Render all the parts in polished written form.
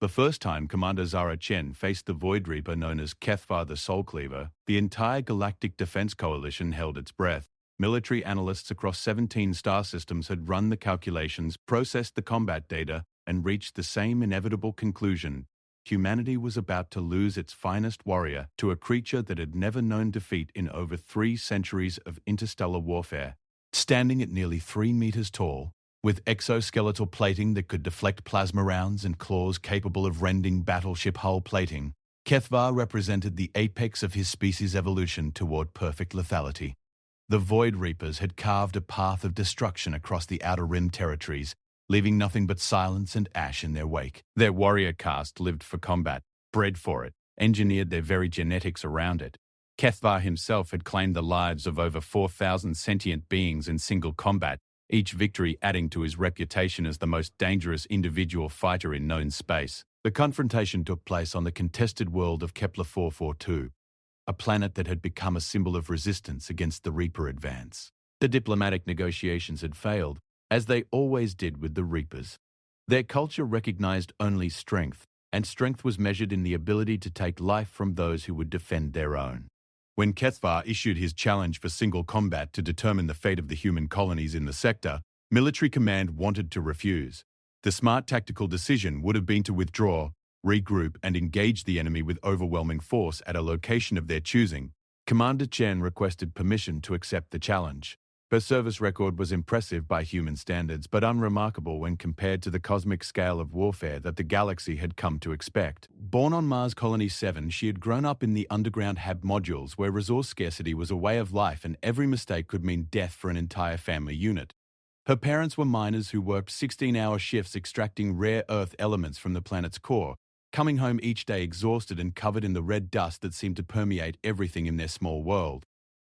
The first time Commander Zara Chen faced the Void Reaper known as Kethvar the Soul Cleaver, the entire Galactic Defense Coalition held its breath. Military analysts across 17 star systems had run the calculations, processed the combat data, and reached the same inevitable conclusion. Humanity was about to lose its finest warrior to a creature that had never known defeat in over 3 centuries of interstellar warfare. Standing at nearly 3 meters tall, with exoskeletal plating that could deflect plasma rounds and claws capable of rending battleship hull plating, Kethvar represented the apex of his species' evolution toward perfect lethality. The Void Reapers had carved a path of destruction across the Outer Rim territories, leaving nothing but silence and ash in their wake. Their warrior caste lived for combat, bred for it, engineered their very genetics around it. Kethvar himself had claimed the lives of over 4,000 sentient beings in single combat, each victory adding to his reputation as the most dangerous individual fighter in known space. The confrontation took place on the contested world of Kepler 442, a planet that had become a symbol of resistance against the Reaper advance. The diplomatic negotiations had failed, as they always did with the Reapers. Their culture recognized only strength, and strength was measured in the ability to take life from those who would defend their own. When Kethvar issued his challenge for single combat to determine the fate of the human colonies in the sector, military command wanted to refuse. The smart tactical decision would have been to withdraw, regroup, and engage the enemy with overwhelming force at a location of their choosing. Commander Chen requested permission to accept the challenge. Her service record was impressive by human standards, but unremarkable when compared to the cosmic scale of warfare that the galaxy had come to expect. Born on Mars Colony 7, she had grown up in the underground HAB modules where resource scarcity was a way of life and every mistake could mean death for an entire family unit. Her parents were miners who worked 16-hour shifts extracting rare earth elements from the planet's core, coming home each day exhausted and covered in the red dust that seemed to permeate everything in their small world.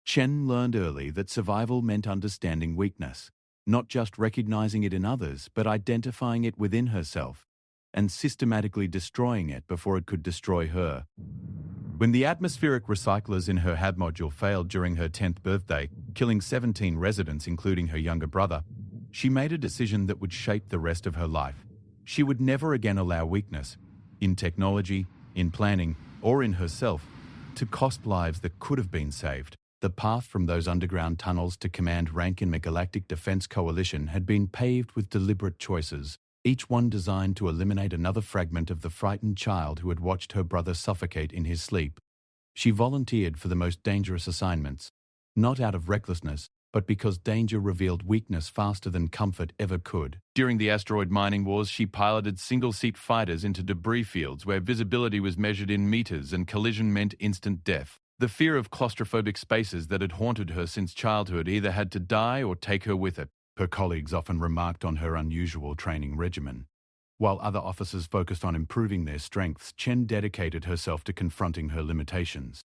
Chen learned early that survival meant understanding weakness, not just recognizing it in others, but identifying it within herself, and systematically destroying it before it could destroy her. When the atmospheric recyclers in her HAB module failed during her 10th birthday, killing 17 residents including her younger brother, she made a decision that would shape the rest of her life. She would never again allow weakness, in technology, in planning, or in herself, to cost lives that could have been saved. The path from those underground tunnels to command rank in the Galactic Defense Coalition had been paved with deliberate choices, each one designed to eliminate another fragment of the frightened child who had watched her brother suffocate in his sleep. She volunteered for the most dangerous assignments, not out of recklessness, but because danger revealed weakness faster than comfort ever could. During the asteroid mining wars, she piloted single-seat fighters into debris fields where visibility was measured in meters and collision meant instant death. The fear of claustrophobic spaces that had haunted her since childhood either had to die or take her with it. Her colleagues often remarked on her unusual training regimen. While other officers focused on improving their strengths, Chen dedicated herself to confronting her limitations.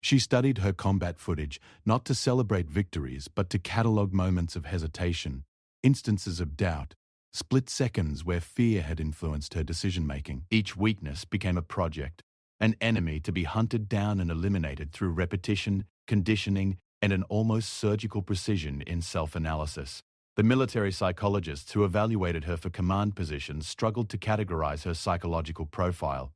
She studied her combat footage, not to celebrate victories, but to catalogue moments of hesitation, instances of doubt, split seconds where fear had influenced her decision-making. Each weakness became a project, an enemy to be hunted down and eliminated through repetition, conditioning, and an almost surgical precision in self-analysis. The military psychologists who evaluated her for command positions struggled to categorize her psychological profile.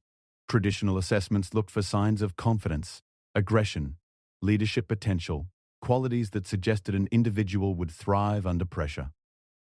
Traditional assessments looked for signs of confidence, aggression, leadership potential, qualities that suggested an individual would thrive under pressure.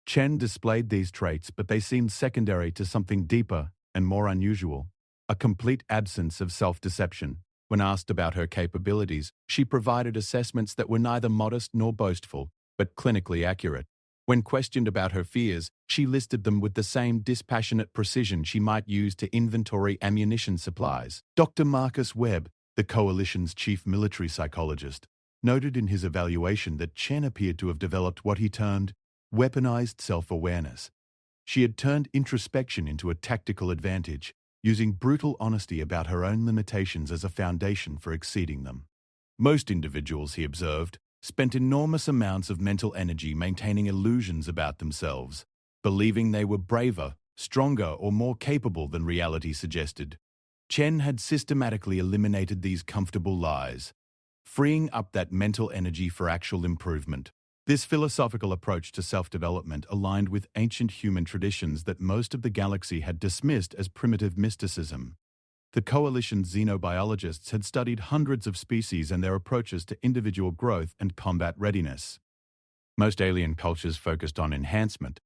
Chen displayed these traits, but they seemed secondary to something deeper and more unusual. A complete absence of self-deception. When asked about her capabilities, she provided assessments that were neither modest nor boastful, but clinically accurate. When questioned about her fears, she listed them with the same dispassionate precision she might use to inventory ammunition supplies. Dr. Marcus Webb, the Coalition's chief military psychologist, noted in his evaluation that Chen appeared to have developed what he termed weaponized self-awareness. She had turned introspection into a tactical advantage, using brutal honesty about her own limitations as a foundation for exceeding them. Most individuals, he observed, spent enormous amounts of mental energy maintaining illusions about themselves, believing they were braver, stronger, or more capable than reality suggested. Chen had systematically eliminated these comfortable lies, freeing up that mental energy for actual improvement. This philosophical approach to self-development aligned with ancient human traditions that most of the galaxy had dismissed as primitive mysticism. The coalition's xenobiologists had studied hundreds of species and their approaches to individual growth and combat readiness. Most alien cultures focused on enhancement,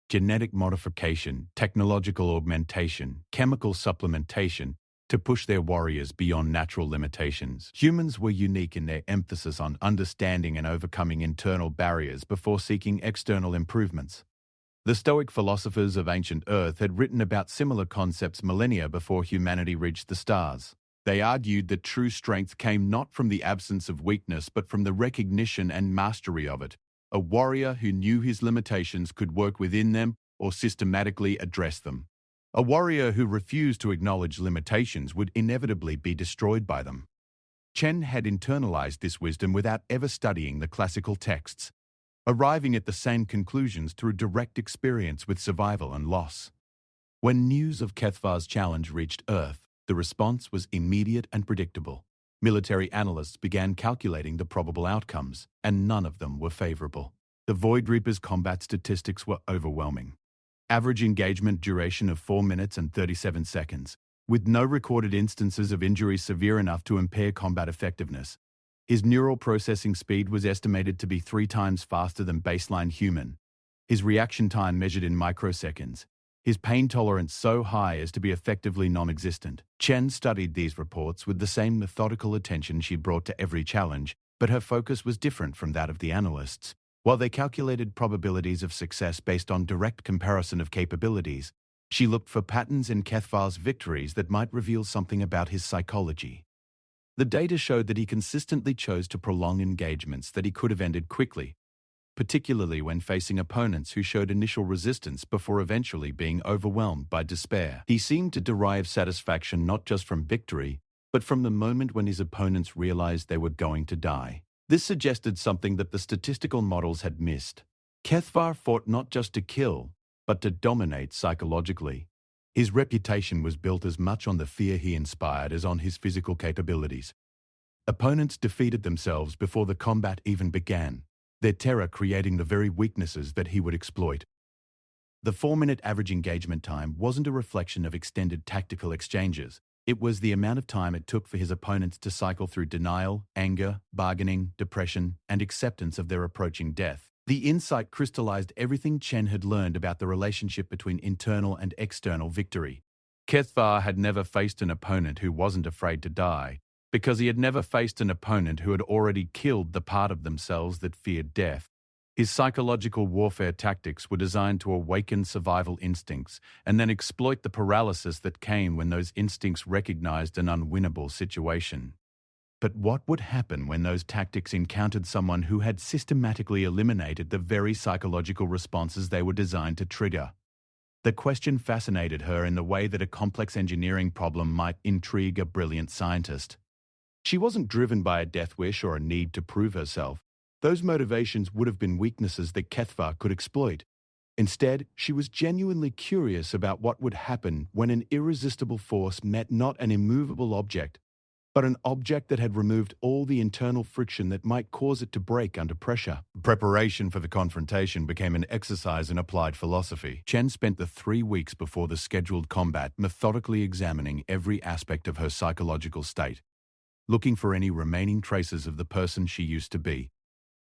genetic modification, technological augmentation, chemical supplementation, to push their warriors beyond natural limitations. Humans were unique in their emphasis on understanding and overcoming internal barriers before seeking external improvements. The Stoic philosophers of ancient Earth had written about similar concepts millennia before humanity reached the stars. They argued that true strength came not from the absence of weakness but from the recognition and mastery of it. A warrior who knew his limitations could work within them or systematically address them. A warrior who refused to acknowledge limitations would inevitably be destroyed by them. Chen had internalized this wisdom without ever studying the classical texts, arriving at the same conclusions through direct experience with survival and loss. When news of Kethvar's challenge reached Earth, the response was immediate and predictable. Military analysts began calculating the probable outcomes, and none of them were favorable. The Void Reaper's combat statistics were overwhelming. Average engagement duration of 4 minutes and 37 seconds, with no recorded instances of injury severe enough to impair combat effectiveness. His neural processing speed was estimated to be 3 times faster than baseline human. His reaction time measured in microseconds. His pain tolerance so high as to be effectively non-existent. Chen studied these reports with the same methodical attention she brought to every challenge, but her focus was different from that of the analysts. While they calculated probabilities of success based on direct comparison of capabilities, she looked for patterns in Kethvar's victories that might reveal something about his psychology. The data showed that he consistently chose to prolong engagements that he could have ended quickly, particularly when facing opponents who showed initial resistance before eventually being overwhelmed by despair. He seemed to derive satisfaction not just from victory, but from the moment when his opponents realized they were going to die. This suggested something that the statistical models had missed. Kethvar fought not just to kill, but to dominate psychologically. His reputation was built as much on the fear he inspired as on his physical capabilities. Opponents defeated themselves before the combat even began, their terror creating the very weaknesses that he would exploit. The 4-minute average engagement time wasn't a reflection of extended tactical exchanges. It was the amount of time it took for his opponents to cycle through denial, anger, bargaining, depression, and acceptance of their approaching death. The insight crystallized everything Chen had learned about the relationship between internal and external victory. Kethvar had never faced an opponent who wasn't afraid to die, because he had never faced an opponent who had already killed the part of themselves that feared death. His psychological warfare tactics were designed to awaken survival instincts and then exploit the paralysis that came when those instincts recognized an unwinnable situation. But what would happen when those tactics encountered someone who had systematically eliminated the very psychological responses they were designed to trigger? The question fascinated her in the way that a complex engineering problem might intrigue a brilliant scientist. She wasn't driven by a death wish or a need to prove herself. Those motivations would have been weaknesses that Kethvar could exploit. Instead, she was genuinely curious about what would happen when an irresistible force met not an immovable object, but an object that had removed all the internal friction that might cause it to break under pressure. Preparation for the confrontation became an exercise in applied philosophy. Chen spent the 3 weeks before the scheduled combat methodically examining every aspect of her psychological state, looking for any remaining traces of the person she used to be.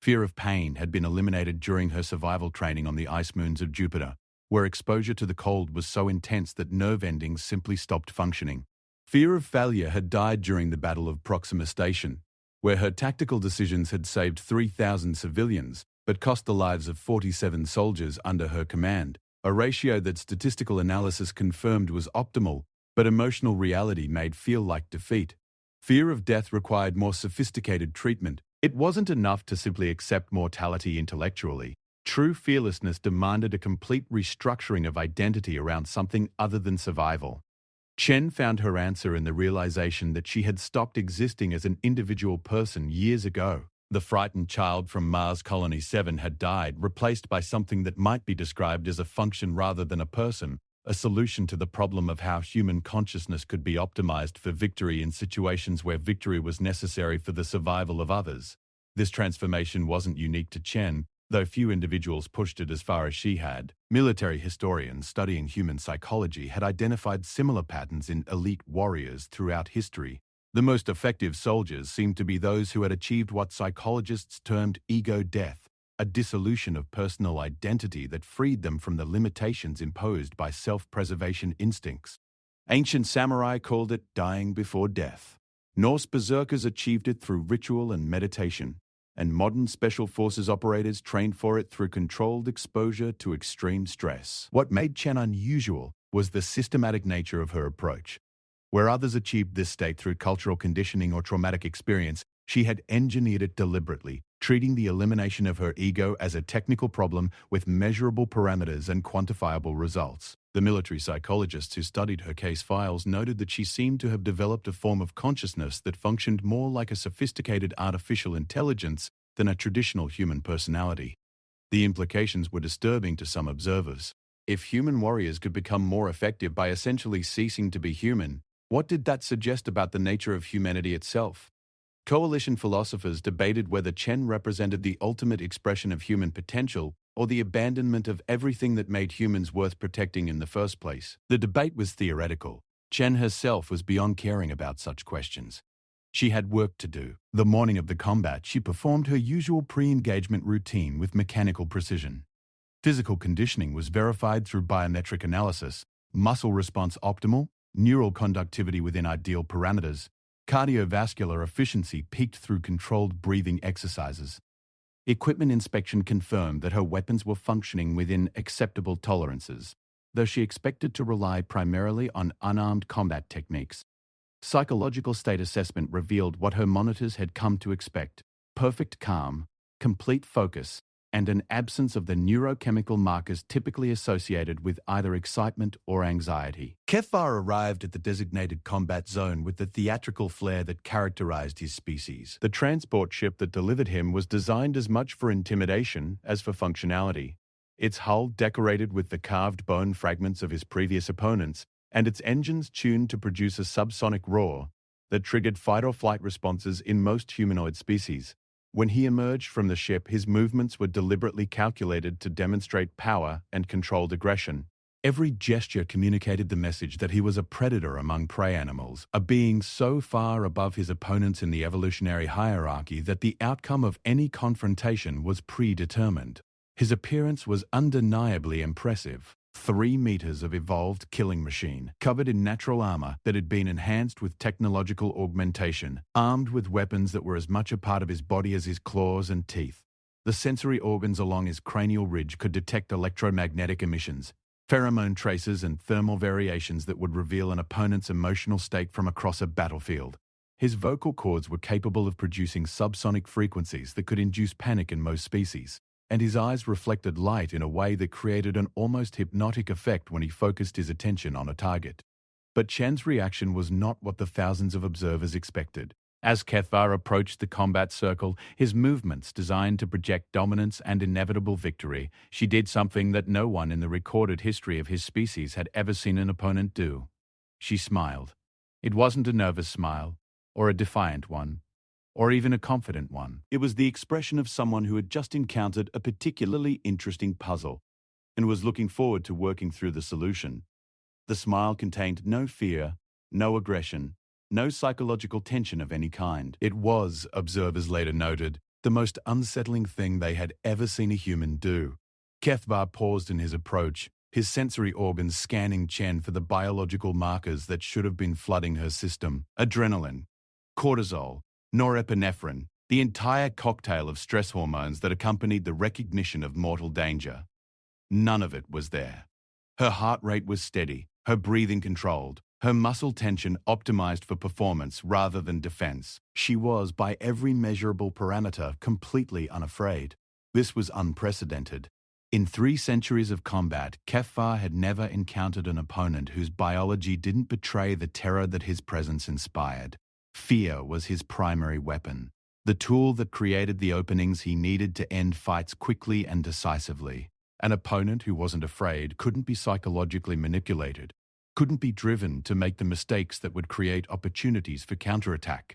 Fear of pain had been eliminated during her survival training on the ice moons of Jupiter, where exposure to the cold was so intense that nerve endings simply stopped functioning. Fear of failure had died during the Battle of Proxima Station, where her tactical decisions had saved 3,000 civilians, but cost the lives of 47 soldiers under her command, a ratio that statistical analysis confirmed was optimal, but emotional reality made feel like defeat. Fear of death required more sophisticated treatment. It wasn't enough to simply accept mortality intellectually. True fearlessness demanded a complete restructuring of identity around something other than survival. Chen found her answer in the realization that she had stopped existing as an individual person years ago. The frightened child from Mars Colony 7 had died, replaced by something that might be described as a function rather than a person, a solution to the problem of how human consciousness could be optimized for victory in situations where victory was necessary for the survival of others. This transformation wasn't unique to Chen, though few individuals pushed it as far as she had. Military historians studying human psychology had identified similar patterns in elite warriors throughout history. The most effective soldiers seemed to be those who had achieved what psychologists termed ego death, a dissolution of personal identity that freed them from the limitations imposed by self-preservation instincts. Ancient samurai called it dying before death. Norse berserkers achieved it through ritual and meditation, and modern special forces operators trained for it through controlled exposure to extreme stress. What made Chen unusual was the systematic nature of her approach. Where others achieved this state through cultural conditioning or traumatic experience, she had engineered it deliberately, treating the elimination of her ego as a technical problem with measurable parameters and quantifiable results. The military psychologists who studied her case files noted that she seemed to have developed a form of consciousness that functioned more like a sophisticated artificial intelligence than a traditional human personality. The implications were disturbing to some observers. If human warriors could become more effective by essentially ceasing to be human, what did that suggest about the nature of humanity itself? Coalition philosophers debated whether Chen represented the ultimate expression of human potential or the abandonment of everything that made humans worth protecting in the first place. The debate was theoretical. Chen herself was beyond caring about such questions. She had work to do. The morning of the combat, she performed her usual pre-engagement routine with mechanical precision. Physical conditioning was verified through biometric analysis, muscle response optimal, neural conductivity within ideal parameters, cardiovascular efficiency peaked through controlled breathing exercises. Equipment inspection confirmed that her weapons were functioning within acceptable tolerances, though she expected to rely primarily on unarmed combat techniques. Psychological state assessment revealed what her monitors had come to expect: perfect calm, complete focus, and an absence of the neurochemical markers typically associated with either excitement or anxiety. Kefar arrived at the designated combat zone with the theatrical flair that characterized his species. The transport ship that delivered him was designed as much for intimidation as for functionality. Its hull decorated with the carved bone fragments of his previous opponents, and its engines tuned to produce a subsonic roar that triggered fight-or-flight responses in most humanoid species. When he emerged from the ship, his movements were deliberately calculated to demonstrate power and controlled aggression. Every gesture communicated the message that he was a predator among prey animals, a being so far above his opponents in the evolutionary hierarchy that the outcome of any confrontation was predetermined. His appearance was undeniably impressive. 3 meters of evolved killing machine, covered in natural armor that had been enhanced with technological augmentation, armed with weapons that were as much a part of his body as his claws and teeth. The sensory organs along his cranial ridge could detect electromagnetic emissions, pheromone traces, and thermal variations that would reveal an opponent's emotional state from across a battlefield. His vocal cords were capable of producing subsonic frequencies that could induce panic in most species, and his eyes reflected light in a way that created an almost hypnotic effect when he focused his attention on a target. But Chen's reaction was not what the thousands of observers expected. As Kethvar approached the combat circle, his movements designed to project dominance and inevitable victory, she did something that no one in the recorded history of his species had ever seen an opponent do. She smiled. It wasn't a nervous smile, or a defiant one, or even a confident one. It was the expression of someone who had just encountered a particularly interesting puzzle and was looking forward to working through the solution. The smile contained no fear, no aggression, no psychological tension of any kind. It was, observers later noted, the most unsettling thing they had ever seen a human do. Kethvar paused in his approach, his sensory organs scanning Chen for the biological markers that should have been flooding her system. Adrenaline, cortisol, norepinephrine, the entire cocktail of stress hormones that accompanied the recognition of mortal danger. None of it was there. Her heart rate was steady, her breathing controlled, her muscle tension optimized for performance rather than defense. She was, by every measurable parameter, completely unafraid. This was unprecedented. In 3 centuries of combat, Kefar had never encountered an opponent whose biology didn't betray the terror that his presence inspired. Fear was his primary weapon, the tool that created the openings he needed to end fights quickly and decisively. An opponent who wasn't afraid couldn't be psychologically manipulated, couldn't be driven to make the mistakes that would create opportunities for counterattack.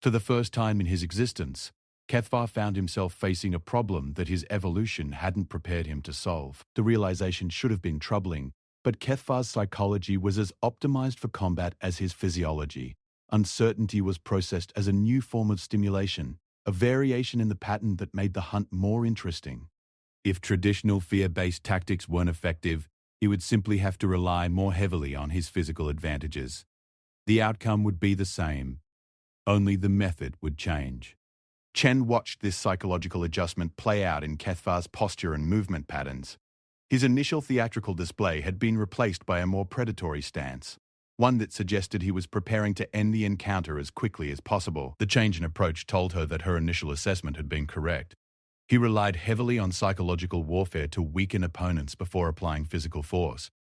For the first time in his existence, Kethvar found himself facing a problem that his evolution hadn't prepared him to solve. The realization should have been troubling, but Kethvar's psychology was as optimized for combat as his physiology. Uncertainty was processed as a new form of stimulation, a variation in the pattern that made the hunt more interesting. If traditional fear-based tactics weren't effective, he would simply have to rely more heavily on his physical advantages. The outcome would be the same, only the method would change. Chen watched this psychological adjustment play out in Kethvar's posture and movement patterns. His initial theatrical display had been replaced by a more predatory stance, one that suggested he was preparing to end the encounter as quickly as possible. The change in approach told her that her initial assessment had been correct. He relied heavily on psychological warfare to weaken opponents before applying physical force.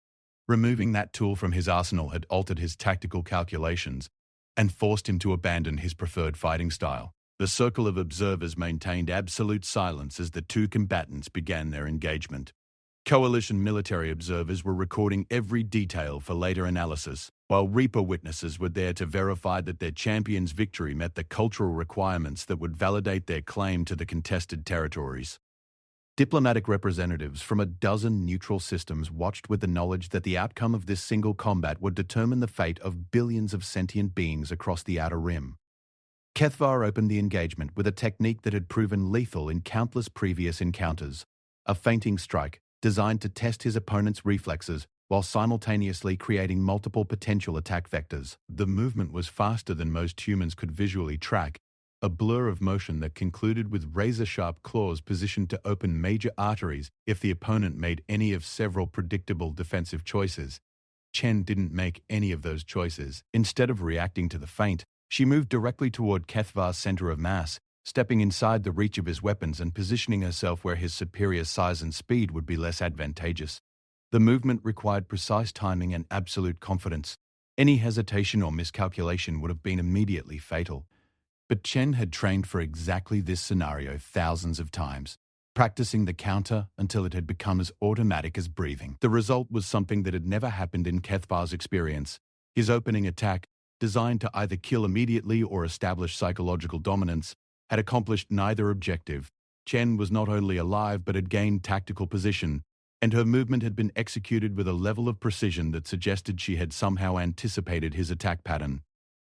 Removing that tool from his arsenal had altered his tactical calculations and forced him to abandon his preferred fighting style. The circle of observers maintained absolute silence as the two combatants began their engagement. Coalition military observers were recording every detail for later analysis, while Reaper witnesses were there to verify that their champion's victory met the cultural requirements that would validate their claim to the contested territories. Diplomatic representatives from a dozen neutral systems watched with the knowledge that the outcome of this single combat would determine the fate of billions of sentient beings across the Outer Rim. Kethvar opened the engagement with a technique that had proven lethal in countless previous encounters, a feinting strike designed to test his opponent's reflexes while simultaneously creating multiple potential attack vectors. The movement was faster than most humans could visually track, a blur of motion that concluded with razor-sharp claws positioned to open major arteries if the opponent made any of several predictable defensive choices. Chen didn't make any of those choices. Instead of reacting to the feint, she moved directly toward Kethvar's center of mass, stepping inside the reach of his weapons and positioning herself where his superior size and speed would be less advantageous. The movement required precise timing and absolute confidence. Any hesitation or miscalculation would have been immediately fatal. But Chen had trained for exactly this scenario thousands of times, practicing the counter until it had become as automatic as breathing. The result was something that had never happened in Kethvar's experience. His opening attack, designed to either kill immediately or establish psychological dominance, had accomplished neither objective. Chen was not only alive but had gained tactical position, and her movement had been executed with a level of precision that suggested she had somehow anticipated his attack pattern.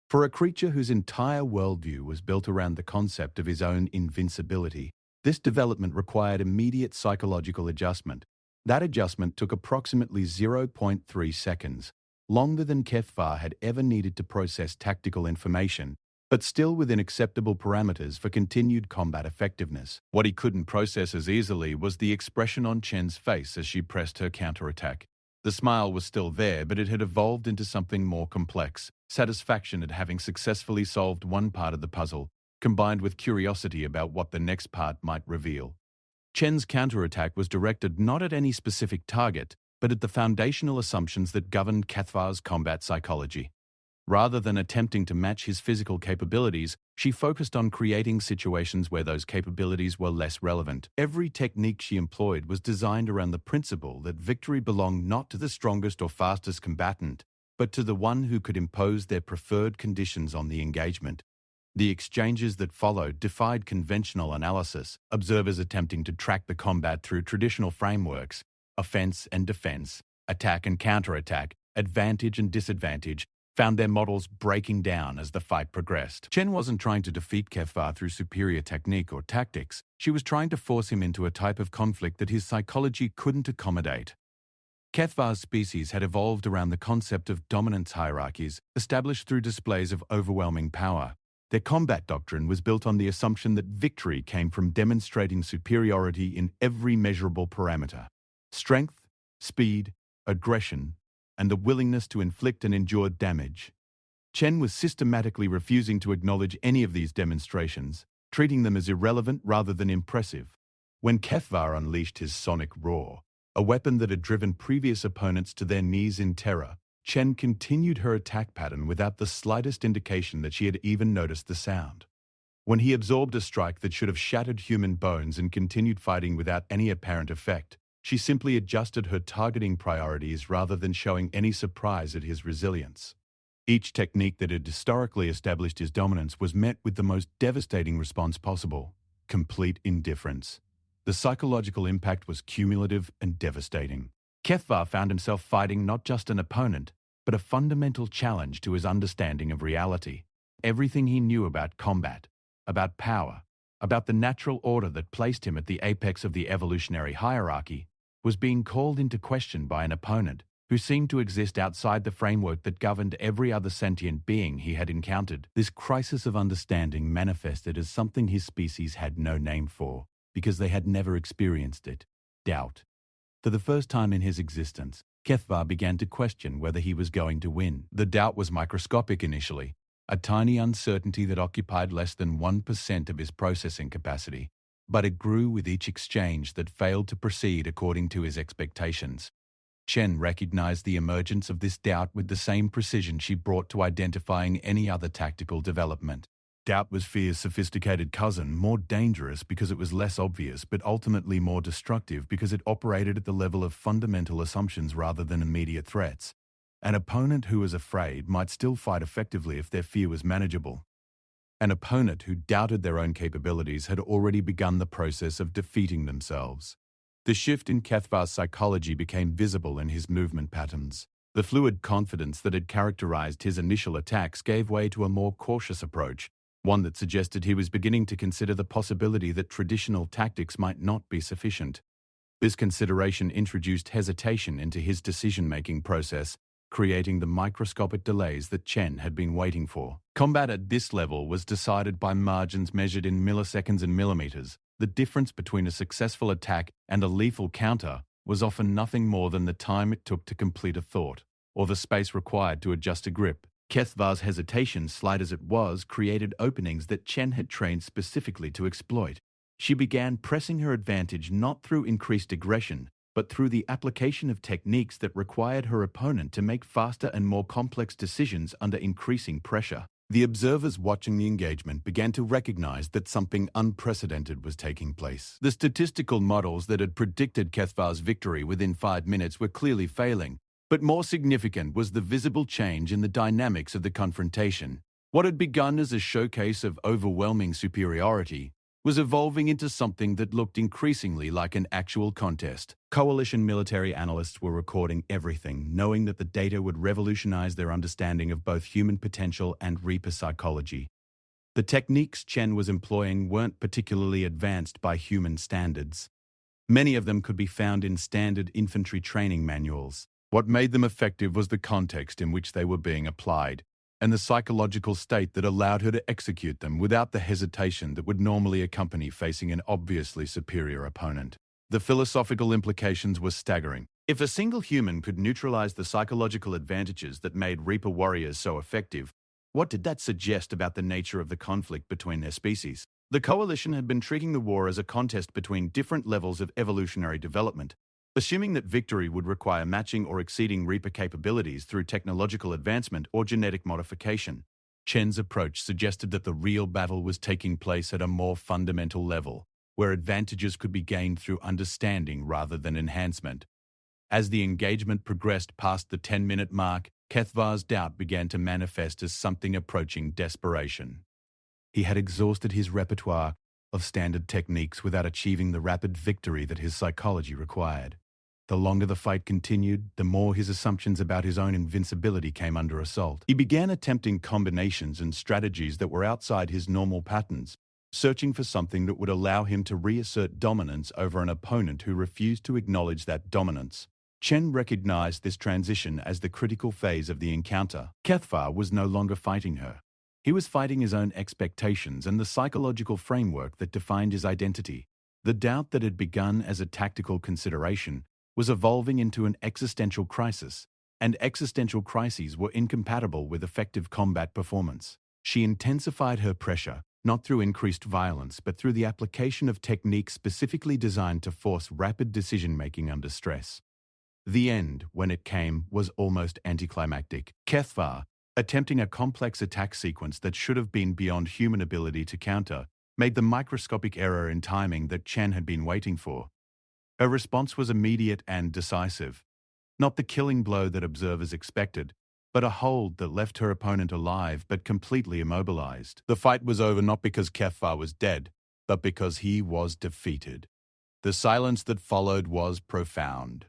For a creature whose entire worldview was built around the concept of his own invincibility, this development required immediate psychological adjustment. That adjustment took approximately 0.3 seconds, longer than Kethvar had ever needed to process tactical information, but still within acceptable parameters for continued combat effectiveness. What he couldn't process as easily was the expression on Chen's face as she pressed her counterattack. The smile was still there, but it had evolved into something more complex. Satisfaction at having successfully solved one part of the puzzle, combined with curiosity about what the next part might reveal. Chen's counterattack was directed not at any specific target, but at the foundational assumptions that governed Kethvar's combat psychology. Rather than attempting to match his physical capabilities, she focused on creating situations where those capabilities were less relevant. Every technique she employed was designed around the principle that victory belonged not to the strongest or fastest combatant, but to the one who could impose their preferred conditions on the engagement. The exchanges that followed defied conventional analysis, observers attempting to track the combat through traditional frameworks, offense and defense, attack and counterattack, advantage and disadvantage, found their models breaking down as the fight progressed. Chen wasn't trying to defeat Kethvar through superior technique or tactics. She was trying to force him into a type of conflict that his psychology couldn't accommodate. Kethvar's species had evolved around the concept of dominance hierarchies, established through displays of overwhelming power. Their combat doctrine was built on the assumption that victory came from demonstrating superiority in every measurable parameter: strength, speed, aggression, and the willingness to inflict and endure damage. Chen was systematically refusing to acknowledge any of these demonstrations, treating them as irrelevant rather than impressive. When Kethvar unleashed his sonic roar, a weapon that had driven previous opponents to their knees in terror, Chen continued her attack pattern without the slightest indication that she had even noticed the sound. When he absorbed a strike that should have shattered human bones and continued fighting without any apparent effect, she simply adjusted her targeting priorities rather than showing any surprise at his resilience. Each technique that had historically established his dominance was met with the most devastating response possible. complete indifference. The psychological impact was cumulative and devastating. Kethvar found himself fighting not just an opponent, but a fundamental challenge to his understanding of reality. Everything he knew about combat, about power, about the natural order that placed him at the apex of the evolutionary hierarchy, was being called into question by an opponent who seemed to exist outside the framework that governed every other sentient being he had encountered. This crisis of understanding manifested as something his species had no name for, because they had never experienced it: doubt. For the first time in his existence, Kethvar began to question whether he was going to win. The doubt was microscopic initially, a tiny uncertainty that occupied less than 1% of his processing capacity, but it grew with each exchange that failed to proceed according to his expectations. Chen recognized the emergence of this doubt with the same precision she brought to identifying any other tactical development. Doubt was fear's sophisticated cousin, more dangerous because it was less obvious, but ultimately more destructive because it operated at the level of fundamental assumptions rather than immediate threats. An opponent who was afraid might still fight effectively if their fear was manageable. An opponent who doubted their own capabilities had already begun the process of defeating themselves. The shift in Kethvar's psychology became visible in his movement patterns. The fluid confidence that had characterized his initial attacks gave way to a more cautious approach, one that suggested he was beginning to consider the possibility that traditional tactics might not be sufficient. This consideration introduced hesitation into his decision-making process, creating the microscopic delays that Chen had been waiting for. Combat at this level was decided by margins measured in milliseconds and millimeters. The difference between a successful attack and a lethal counter was often nothing more than the time it took to complete a thought, or the space required to adjust a grip. Kethvar's hesitation, slight as it was, created openings that Chen had trained specifically to exploit. She began pressing her advantage not through increased aggression, but through the application of techniques that required her opponent to make faster and more complex decisions under increasing pressure. The observers watching the engagement began to recognize that something unprecedented was taking place. The statistical models that had predicted Kethvar's victory within 5 minutes were clearly failing, but more significant was the visible change in the dynamics of the confrontation. What had begun as a showcase of overwhelming superiority was evolving into something that looked increasingly like an actual contest. Coalition military analysts were recording everything, knowing that the data would revolutionize their understanding of both human potential and Reaper psychology. The techniques Chen was employing weren't particularly advanced by human standards. Many of them could be found in standard infantry training manuals. What made them effective was the context in which they were being applied, and the psychological state that allowed her to execute them without the hesitation that would normally accompany facing an obviously superior opponent. The philosophical implications were staggering. If a single human could neutralize the psychological advantages that made Reaper warriors so effective, what did that suggest about the nature of the conflict between their species? The Coalition had been treating the war as a contest between different levels of evolutionary development, assuming that victory would require matching or exceeding Reaper capabilities through technological advancement or genetic modification. Chen's approach suggested that the real battle was taking place at a more fundamental level, where advantages could be gained through understanding rather than enhancement. As the engagement progressed past the 10-minute mark, Kethvar's doubt began to manifest as something approaching desperation. He had exhausted his repertoire of standard techniques without achieving the rapid victory that his psychology required. The longer the fight continued, the more his assumptions about his own invincibility came under assault. He began attempting combinations and strategies that were outside his normal patterns, searching for something that would allow him to reassert dominance over an opponent who refused to acknowledge that dominance. Chen recognized this transition as the critical phase of the encounter. Kethvar was no longer fighting her. He was fighting his own expectations and the psychological framework that defined his identity. The doubt that had begun as a tactical consideration was evolving into an existential crisis, and existential crises were incompatible with effective combat performance. She intensified her pressure, not through increased violence, but through the application of techniques specifically designed to force rapid decision-making under stress. The end, when it came, was almost anticlimactic. Kethvar, attempting a complex attack sequence that should have been beyond human ability to counter, made the microscopic error in timing that Chen had been waiting for. Her response was immediate and decisive. Not the killing blow that observers expected, but a hold that left her opponent alive but completely immobilized. The fight was over not because Kethvar was dead, but because he was defeated. The silence that followed was profound.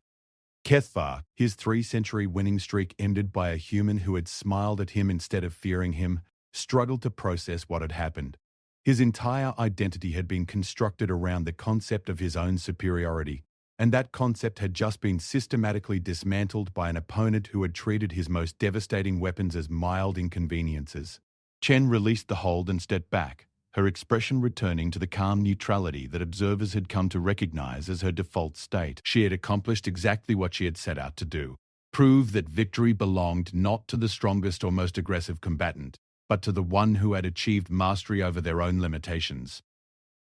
Kethvar, his 3-century winning streak ended by a human who had smiled at him instead of fearing him, struggled to process what had happened. His entire identity had been constructed around the concept of his own superiority, and that concept had just been systematically dismantled by an opponent who had treated his most devastating weapons as mild inconveniences. Chen released the hold and stepped back, her expression returning to the calm neutrality that observers had come to recognize as her default state. She had accomplished exactly what she had set out to do: prove that victory belonged not to the strongest or most aggressive combatant, but to the one who had achieved mastery over their own limitations.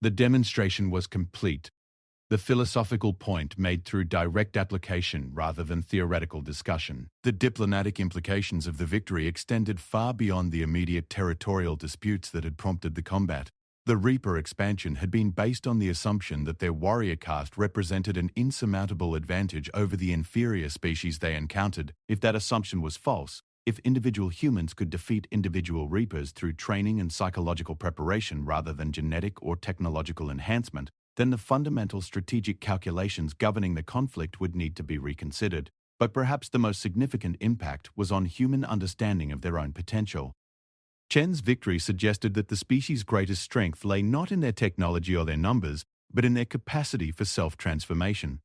The demonstration was complete, the philosophical point made through direct application rather than theoretical discussion. The diplomatic implications of the victory extended far beyond the immediate territorial disputes that had prompted the combat. The Reaper expansion had been based on the assumption that their warrior caste represented an insurmountable advantage over the inferior species they encountered. If that assumption was false, if individual humans could defeat individual Reapers through training and psychological preparation rather than genetic or technological enhancement, then the fundamental strategic calculations governing the conflict would need to be reconsidered. But perhaps the most significant impact was on human understanding of their own potential. Chen's victory suggested that the species' greatest strength lay not in their technology or their numbers, but in their capacity for self-transformation.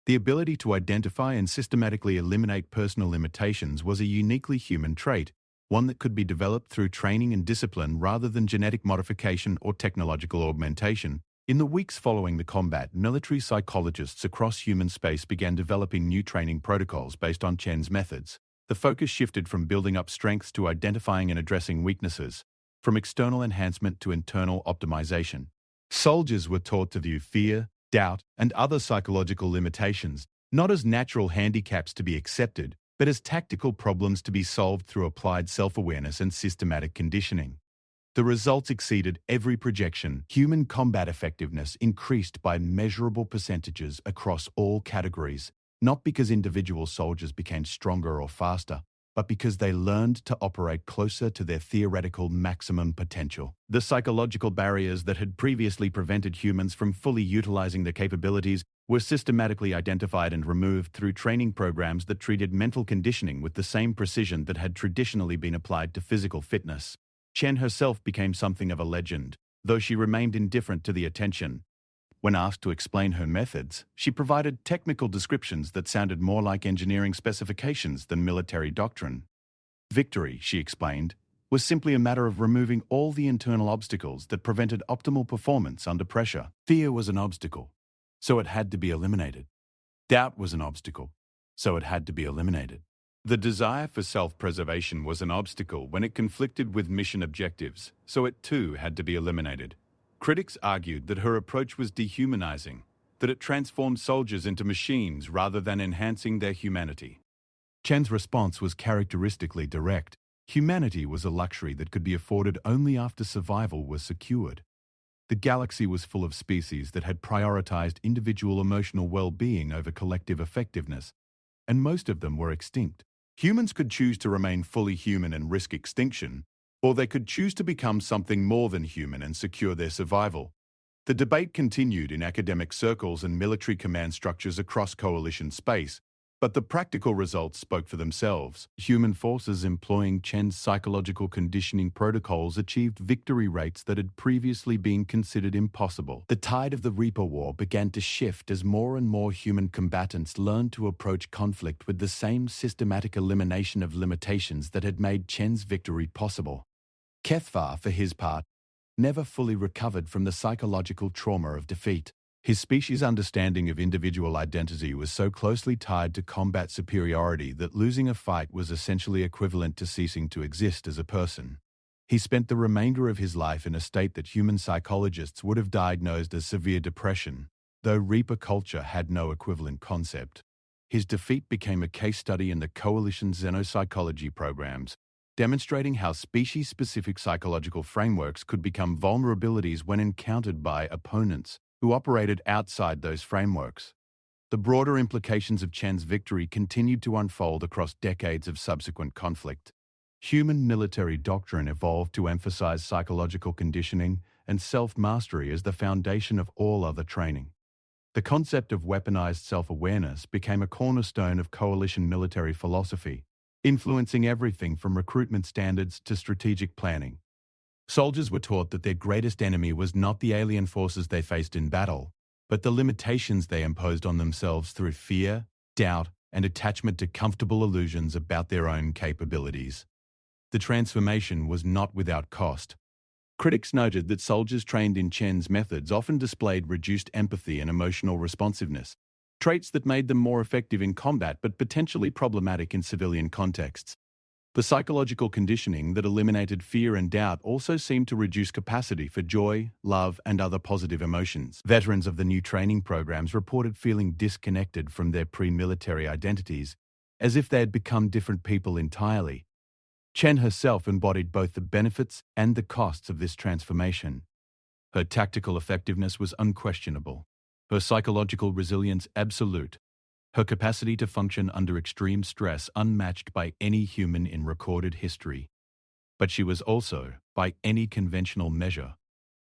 The ability to identify and systematically eliminate personal limitations was a uniquely human trait, one that could be developed through training and discipline rather than genetic modification or technological augmentation. In the weeks following the combat, military psychologists across human space began developing new training protocols based on Chen's methods. The focus shifted from building up strengths to identifying and addressing weaknesses, from external enhancement to internal optimization. Soldiers were taught to view fear, doubt, and other psychological limitations not as natural handicaps to be accepted, but as tactical problems to be solved through applied self-awareness and systematic conditioning. The results exceeded every projection. Human combat effectiveness increased by measurable percentages across all categories, not because individual soldiers became stronger or faster, but because they learned to operate closer to their theoretical maximum potential. The psychological barriers that had previously prevented humans from fully utilizing their capabilities were systematically identified and removed through training programs that treated mental conditioning with the same precision that had traditionally been applied to physical fitness. Chen herself became something of a legend, though she remained indifferent to the attention. When asked to explain her methods, she provided technical descriptions that sounded more like engineering specifications than military doctrine. Victory, she explained, was simply a matter of removing all the internal obstacles that prevented optimal performance under pressure. Fear was an obstacle, so it had to be eliminated. Doubt was an obstacle, so it had to be eliminated. The desire for self-preservation was an obstacle when it conflicted with mission objectives, so it too had to be eliminated. Critics argued that her approach was dehumanizing, that it transformed soldiers into machines rather than enhancing their humanity. Chen's response was characteristically direct. Humanity was a luxury that could be afforded only after survival was secured. The galaxy was full of species that had prioritized individual emotional well-being over collective effectiveness, and most of them were extinct. Humans could choose to remain fully human and risk extinction, or they could choose to become something more than human and secure their survival. The debate continued in academic circles and military command structures across coalition space, but the practical results spoke for themselves. Human forces employing Chen's psychological conditioning protocols achieved victory rates that had previously been considered impossible. The tide of the Reaper War began to shift as more and more human combatants learned to approach conflict with the same systematic elimination of limitations that had made Chen's victory possible. Kethvar, for his part, never fully recovered from the psychological trauma of defeat. His species' understanding of individual identity was so closely tied to combat superiority that losing a fight was essentially equivalent to ceasing to exist as a person. He spent the remainder of his life in a state that human psychologists would have diagnosed as severe depression, though Reaper culture had no equivalent concept. His defeat became a case study in the Coalition's xenopsychology programs, demonstrating how species-specific psychological frameworks could become vulnerabilities when encountered by opponents who operated outside those frameworks. The broader implications of Chen's victory continued to unfold across decades of subsequent conflict. Human military doctrine evolved to emphasize psychological conditioning and self-mastery as the foundation of all other training. The concept of weaponized self-awareness became a cornerstone of coalition military philosophy, influencing everything from recruitment standards to strategic planning. Soldiers were taught that their greatest enemy was not the alien forces they faced in battle, but the limitations they imposed on themselves through fear, doubt, and attachment to comfortable illusions about their own capabilities. The transformation was not without cost. Critics noted that soldiers trained in Chen's methods often displayed reduced empathy and emotional responsiveness, traits that made them more effective in combat but potentially problematic in civilian contexts. The psychological conditioning that eliminated fear and doubt also seemed to reduce capacity for joy, love, and other positive emotions. Veterans of the new training programs reported feeling disconnected from their pre-military identities, as if they had become different people entirely. Chen herself embodied both the benefits and the costs of this transformation. Her tactical effectiveness was unquestionable, her psychological resilience absolute, her capacity to function under extreme stress unmatched by any human in recorded history. But she was also, by any conventional measure,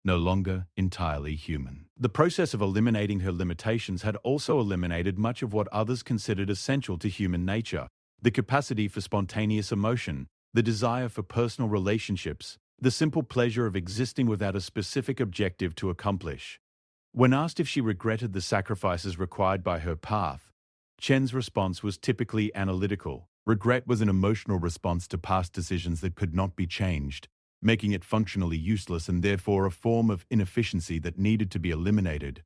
no longer entirely human. The process of eliminating her limitations had also eliminated much of what others considered essential to human nature: the capacity for spontaneous emotion, the desire for personal relationships, the simple pleasure of existing without a specific objective to accomplish. When asked if she regretted the sacrifices required by her path, Chen's response was typically analytical. Regret was an emotional response to past decisions that could not be changed, making it functionally useless and therefore a form of inefficiency that needed to be eliminated.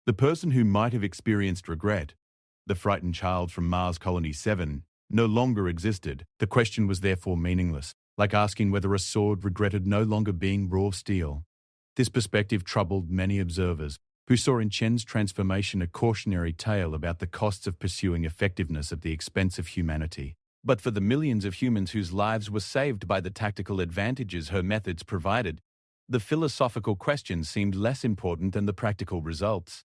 The person who might have experienced regret, the frightened child from Mars Colony 7, no longer existed. The question was therefore meaningless, like asking whether a sword regretted no longer being raw steel. This perspective troubled many observers, who saw in Chen's transformation a cautionary tale about the costs of pursuing effectiveness at the expense of humanity. But for the millions of humans whose lives were saved by the tactical advantages her methods provided, the philosophical questions seemed less important than the practical results.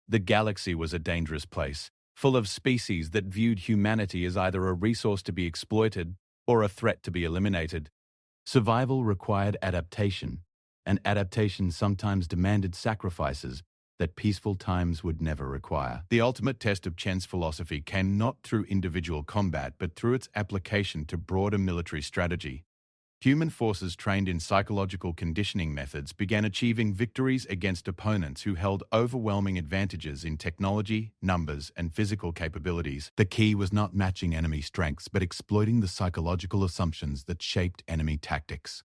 The galaxy was a dangerous place, full of species that viewed humanity as either a resource to be exploited or a threat to be eliminated. Survival required adaptation, and adaptation sometimes demanded sacrifices that peaceful times would never require. The ultimate test of Chen's philosophy came not through individual combat but through its application to broader military strategy. Human forces trained in psychological conditioning methods began achieving victories against opponents who held overwhelming advantages in technology, numbers, and physical capabilities. The key was not matching enemy strengths but exploiting the psychological assumptions that shaped enemy tactics.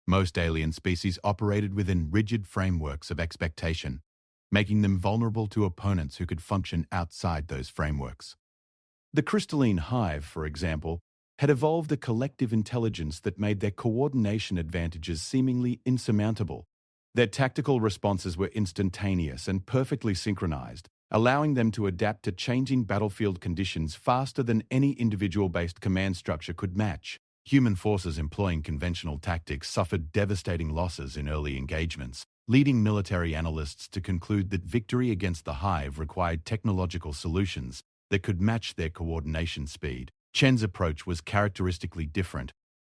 Most alien species operated within rigid frameworks of expectation, making them vulnerable to opponents who could function outside those frameworks. The crystalline hive, for example, had evolved a collective intelligence that made their coordination advantages seemingly insurmountable. Their tactical responses were instantaneous and perfectly synchronized, allowing them to adapt to changing battlefield conditions faster than any individual-based command structure could match. Human forces employing conventional tactics suffered devastating losses in early engagements, leading military analysts to conclude that victory against the hive required technological solutions that could match their coordination speed. Chen's approach was characteristically different.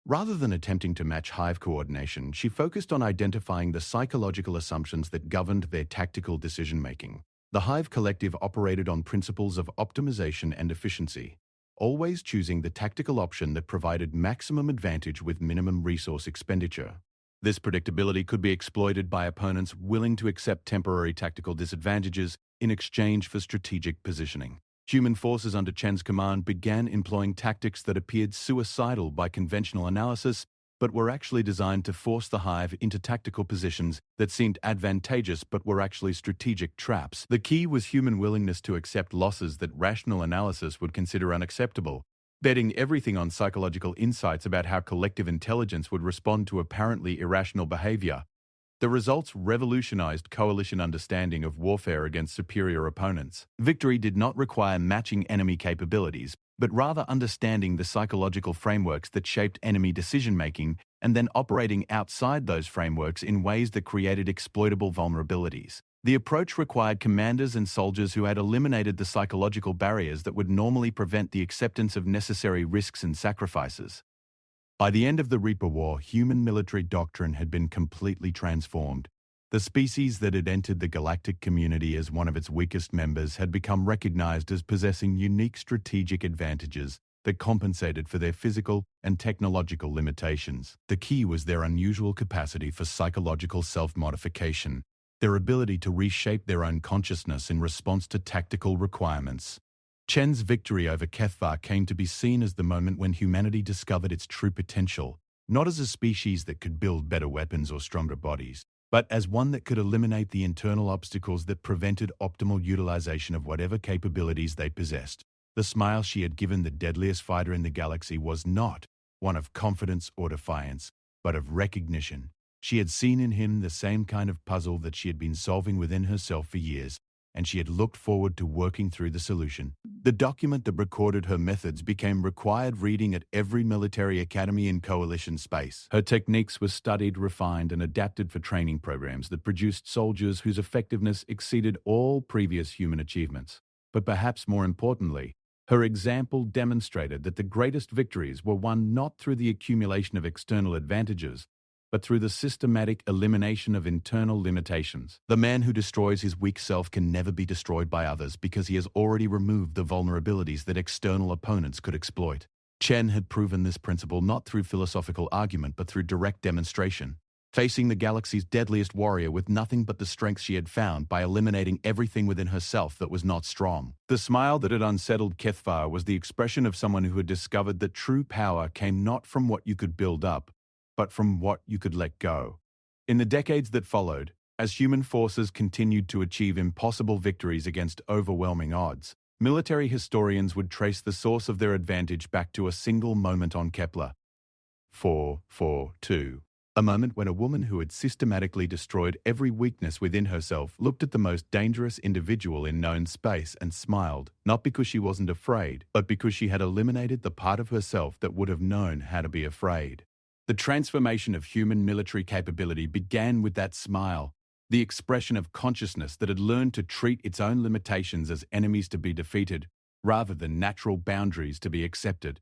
Rather than attempting to match hive coordination, she focused on identifying the psychological assumptions that governed their tactical decision-making. The hive collective operated on principles of optimization and efficiency, always choosing the tactical option that provided maximum advantage with minimum resource expenditure. This predictability could be exploited by opponents willing to accept temporary tactical disadvantages in exchange for strategic positioning. Human forces under Chen's command began employing tactics that appeared suicidal by conventional analysis, but were actually designed to force the hive into tactical positions that seemed advantageous but were actually strategic traps. The key was human willingness to accept losses that rational analysis would consider unacceptable, betting everything on psychological insights about how collective intelligence would respond to apparently irrational behavior. The results revolutionized coalition understanding of warfare against superior opponents. Victory did not require matching enemy capabilities, but rather understanding the psychological frameworks that shaped enemy decision-making and then operating outside those frameworks in ways that created exploitable vulnerabilities. The approach required commanders and soldiers who had eliminated the psychological barriers that would normally prevent the acceptance of necessary risks and sacrifices. By the end of the Reaper War, human military doctrine had been completely transformed. The species that had entered the galactic community as one of its weakest members had become recognized as possessing unique strategic advantages that compensated for their physical and technological limitations. The key was their unusual capacity for psychological self-modification, their ability to reshape their own consciousness in response to tactical requirements. Chen's victory over Kethvar came to be seen as the moment when humanity discovered its true potential, not as a species that could build better weapons or stronger bodies, but as one that could eliminate the internal obstacles that prevented optimal utilization of whatever capabilities they possessed. The smile she had given the deadliest fighter in the galaxy was not one of confidence or defiance, but of recognition. She had seen in him the same kind of puzzle that she had been solving within herself for years, and she had looked forward to working through the solution. The document that recorded her methods became required reading at every military academy in Coalition space. Her techniques were studied, refined, and adapted for training programs that produced soldiers whose effectiveness exceeded all previous human achievements. But perhaps more importantly, her example demonstrated that the greatest victories were won not through the accumulation of external advantages, but through the systematic elimination of internal limitations. The man who destroys his weak self can never be destroyed by others because he has already removed the vulnerabilities that external opponents could exploit. Chen had proven this principle not through philosophical argument but through direct demonstration, facing the galaxy's deadliest warrior with nothing but the strength she had found by eliminating everything within herself that was not strong. The smile that had unsettled Kethvar was the expression of someone who had discovered that true power came not from what you could build up, but from what you could let go. In the decades that followed, as human forces continued to achieve impossible victories against overwhelming odds, military historians would trace the source of their advantage back to a single moment on Kepler 442. A moment when a woman who had systematically destroyed every weakness within herself looked at the most dangerous individual in known space and smiled, not because she wasn't afraid, but because she had eliminated the part of herself that would have known how to be afraid. The transformation of human military capability began with that smile, the expression of consciousness that had learned to treat its own limitations as enemies to be defeated, rather than natural boundaries to be accepted.